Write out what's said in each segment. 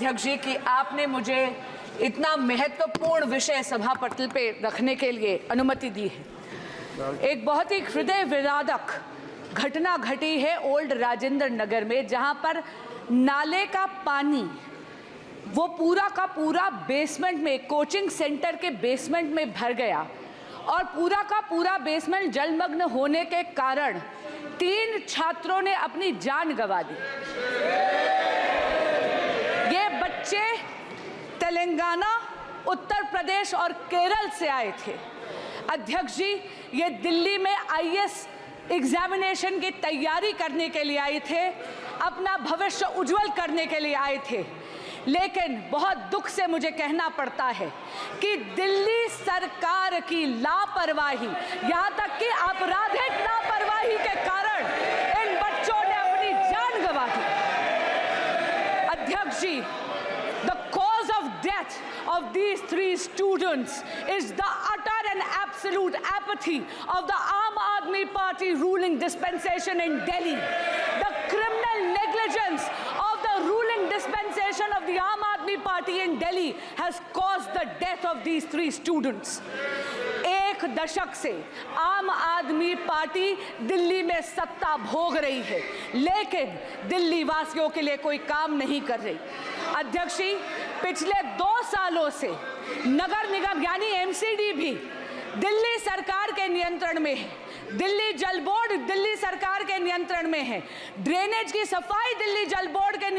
अध्यक्ष जी कि आपने मुझे इतना महत्वपूर्ण विषय सभा पटल पे रखने के लिए अनुमति दी है। एक बहुत ही हृदय विदारक घटना घटी है ओल्ड राजेंद्र नगर में, जहां पर नाले का पानी वो पूरा का पूरा बेसमेंट में, कोचिंग सेंटर के बेसमेंट में भर गया और पूरा का पूरा बेसमेंट जलमग्न होने के कारण 3 छात्रों ने अपनी जान गंवा दी। ये बच्चे तेलंगाना, उत्तर प्रदेश और केरल से आए थे। अध्यक्ष जी, ये दिल्ली में आईएएस एग्जामिनेशन की तैयारी करने के लिए आए थे, अपना भविष्य उज्जवल करने के लिए आए थे। लेकिन बहुत दुख से मुझे कहना पड़ता है कि दिल्ली सरकार की लापरवाही, यहाँ तक कि आपराधिक लापरवाही के कारण इन बच्चों ने अपनी जान गंवा दी। अध्यक्ष जी, the cause of death of these 3 students is the utter and absolute apathy of the Aam Aadmi Party ruling dispensation in Delhi. The criminal negligence of the ruling dispensation of the Aam Aadmi Party in Delhi has caused the death of these 3 students. 1 दशक से आम आदमी party Delhi में सत्ता भोग रही है, लेकिन दिल्ली वासियों के लिए कोई काम नहीं कर रही। अध्यक्ष जी, पिछले 2 सालों से नगर निगम यानी एमसीडी भी दिल्ली सरकार के नियंत्रण में है, दिल्ली जल बोर्ड दिल्ली सरकार के नियंत्रण में है, ड्रेनेज की सफाई दिल्ली जल बोर्ड के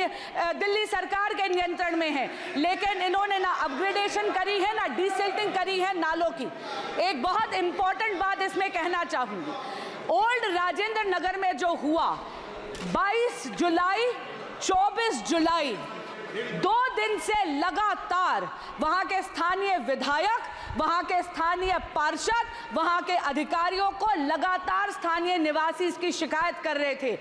दिल्ली सरकार के नियंत्रण में है, लेकिन इन्होंने ना अपग्रेडेशन करी है, ना डिसिल्टिंग करी है नालों की। एक बहुत इंपॉर्टेंट बात इसमें कहना चाहूंगी, ओल्ड राजेंद्र नगर में जो हुआ 22 जुलाई 24 जुलाई 2 दिन से लगातार वहां के स्थानीय विधायक, वहां के स्थानीय पार्षद, वहां के अधिकारियों को लगातार स्थानीय निवासी इसकी शिकायत कर रहे थे।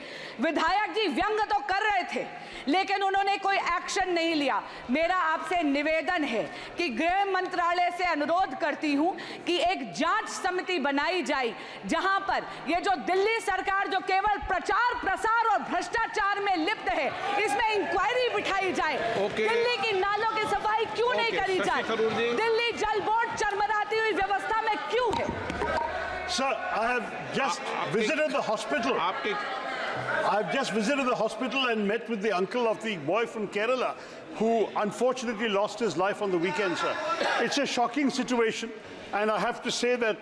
विधायक जी व्यंग तो कर रहे थे, लेकिन उन्होंने कोई एक्शन नहीं लिया। मेरा आपसे निवेदन है कि गृह मंत्रालय से अनुरोध करती हूं कि एक जांच समिति बनाई जाए, जहां पर ये जो दिल्ली सरकार जो केवल प्रचार प्रसार और भ्रष्टाचार में लिप्त है, इसमें इंक्वायरी बिठाई जाए। दिल्ली की नालों की सफाई क्यों नहीं करी जाए? दिल्ली जल बोर्ड चरमराती हुई व्यवस्था में क्यों है? Sir, I have just visited the hospital. I've just visited the hospital and met with the uncle of the boy from Kerala who unfortunately lost his life on the weekend, sir. It's a shocking situation, and I have to say that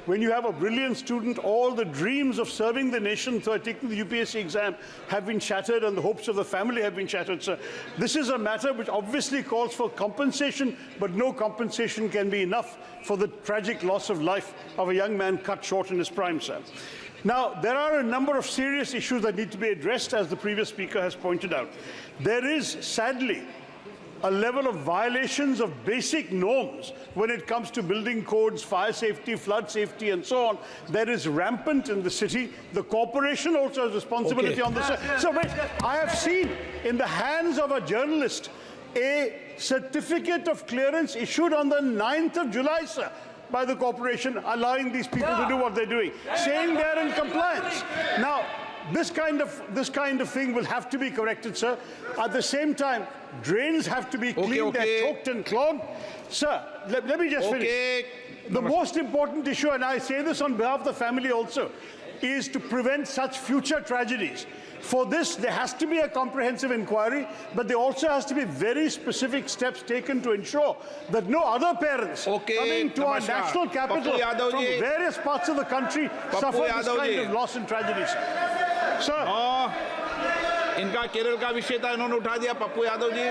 when you have a brilliant student, all the dreams of serving the nation through taking the UPSC exam have been shattered and the hopes of the family have been shattered, sir. This is a matter which obviously calls for compensation, but no compensation can be enough for the tragic loss of life of a young man cut short in his prime, sir. Now, there are a number of serious issues that need to be addressed, as the previous speaker has pointed out. There is, sadly, a level of violations of basic norms when it comes to building codes, fire safety, flood safety, and so on. That is rampant in the city. The corporation also has responsibility on this. So wait, I have seen in the hands of a journalist a certificate of clearance issued on the 9th of July, sir, by the corporation, allowing these people to do what they're doing, saying they're in compliance. Now, this kind of thing will have to be corrected, sir. At the same time, drains have to be cleaned. They're choked and clogged. Sir, let me just finish. The most important issue, and I say this on behalf of the family also, is to prevent such future tragedies. For this, there has to be a comprehensive inquiry, but there also has to be very specific steps taken to ensure that no other parents coming to our national capital from various parts of the country suffer this kind of loss and tragedies. Sir. इनका केरल का विषय था, इन्होंने उठा दिया। पप्पू यादव जी,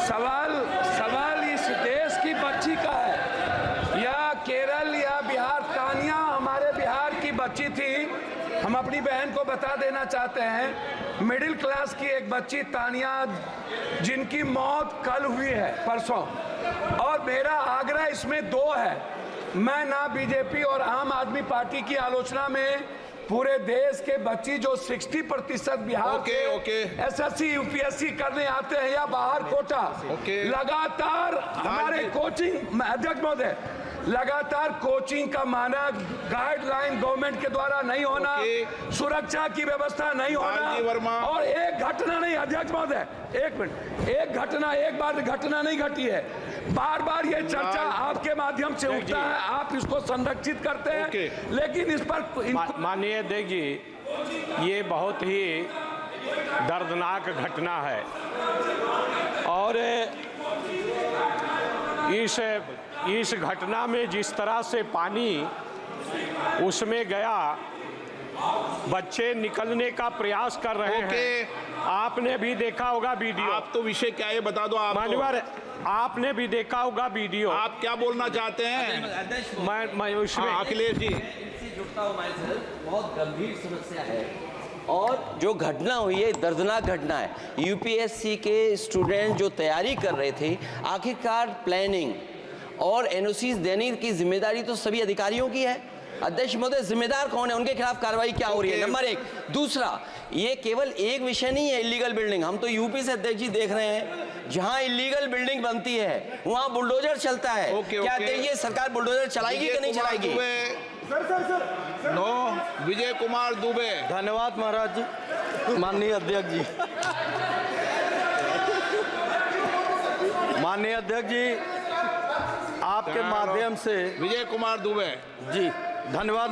सवाल इस देश की बच्ची का है, या केरल या बिहार? तानिया हमारे बिहार की बच्ची थी। हम अपनी बहन को बता देना चाहते हैं, मिडिल क्लास की एक बच्ची तानिया, जिनकी मौत कल हुई है, परसों। और मेरा आग्रह इसमें 2 है। मैं ना बीजेपी और आम आदमी पार्टी की आलोचना में पूरे देश के बच्ची जो 60% बिहार के एसएससी यूपीएससी करने आते हैं या बाहर कोटा, लगातार हमारे कोचिंग, अध्यक्ष महोदय, लगातार कोचिंग का मानक गाइडलाइन गवर्नमेंट के द्वारा नहीं होना, सुरक्षा की व्यवस्था नहीं होना, और एक घटना नहीं, अध्यक्ष महोदय एक मिनट, एक बार घटना नहीं घटी है, बार बार ये चर्चा आपके माध्यम से उठता है, आप इसको संरक्षित करते हैं, लेकिन इस पर माननीय अध्यक्ष जी, ये बहुत ही दर्दनाक घटना है और इस घटना में जिस तरह से पानी उसमें गया, बच्चे निकलने का प्रयास कर रहे हैं। आपने भी देखा होगा वीडियो। आप तो विषय क्या है बता दो आप। माननीय आपने भी देखा होगा वीडियो। आप क्या बोलना चाहते हैं? मैं उसमें अखिलेश जी जुड़ता हूं, बहुत गंभीर समस्या है और जो घटना हुई है दर्दनाक घटना है। यूपीएससी के स्टूडेंट जो तैयारी कर रहे थे, आखिरकार प्लानिंग और एनओसीज देने की जिम्मेदारी तो सभी अधिकारियों की है। अध्यक्ष महोदय, जिम्मेदार कौन है, उनके खिलाफ कार्रवाई क्या हो रही है? नंबर एक। दूसरा, ये केवल एक विषय नहीं है इलीगल बिल्डिंग, हम तो यूपी से अध्यक्ष जी देख रहे हैं, जहां इलीगल बिल्डिंग बनती है वहां बुलडोजर चलता है। क्या अध्यक्ष जी सरकार बुलडोजर चलाएगी कि नहीं चलाएगी? नो, विजय कुमार दुबे। धन्यवाद महाराज जी। माननीय अध्यक्ष जी, माननीय अध्यक्ष जी, आपके माध्यम से विजय कुमार दुबे जी धन्यवाद।